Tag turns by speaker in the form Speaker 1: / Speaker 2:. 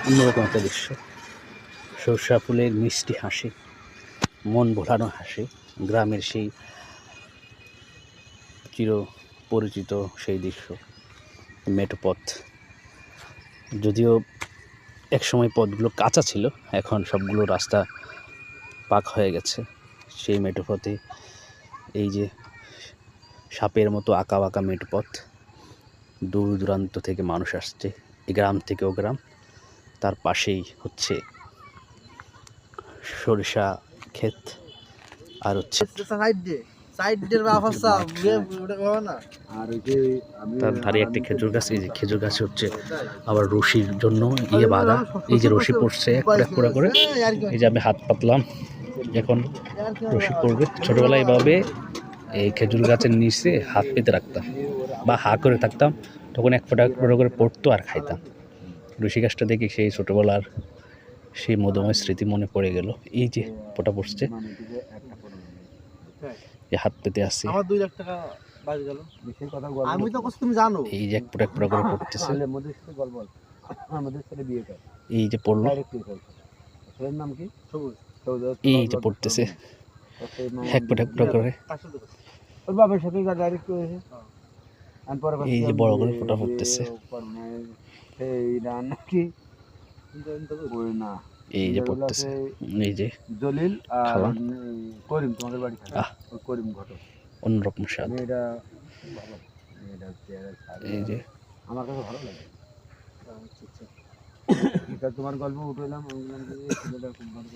Speaker 1: অন্যরকম একটা দৃশ্য। সর্ষা ফুলের মিষ্টি হাসি, মন ভোলানো হাসি, গ্রামের সেই চির পরিচিত সেই দৃশ্য। মেঠো পথ, যদিও একসময় পথগুলো কাঁচা ছিল, এখন সবগুলো রাস্তা পাক হয়ে গেছে। সেই মেঠো পথে এই যে সাপের মতো আঁকা বাঁকা মেঠো পথ, দূর দূরান্ত থেকে মানুষ আসছে, এই গ্রাম থেকে ও গ্রাম। তার পাশেই হচ্ছে সরিষা ক্ষেত, আর হচ্ছে তার ধারে একটা খেজুর গাছ। এই যে খেজুর গাছে হচ্ছে আবার রশির জন্য বাঁধা। এই যে রশি পড়ছে এক পুরা করে। এই যে আমি হাত পাতলাম, এখন রশি পড়বে। ছোটবেলায় এভাবে এই খেজুর গাছের নিচে হাত পেতে রাখতাম বা হা করে থাকতাম, তখন এক ফোঁটা করে পড়তো আর খাইতাম। রশি গাছটা দেখি সেই ছোটবেলার সেই মধুময় স্মৃতি মনে পড়ে গেল। এই যে ফোঁটা পড়ছে, হাত পেতে আসছি, এই যে এক ফোঁটা করে পড়তেছে। এই যে পড়লো, এই যে পড়তেছে এক ফোঁটা করে। এই যে বড় করে ফোঁটা পড়তেছে। এই যে পড়তেছে, এই যে জলিল আর করিম, তোমাদের বাড়ি করিম ঘটক, অন্যরকম স্বাদ। এই যে আমার কাছে ভালো লাগে। তোমার গল্প উঠলাম, ছেলেটা খুব ভালো।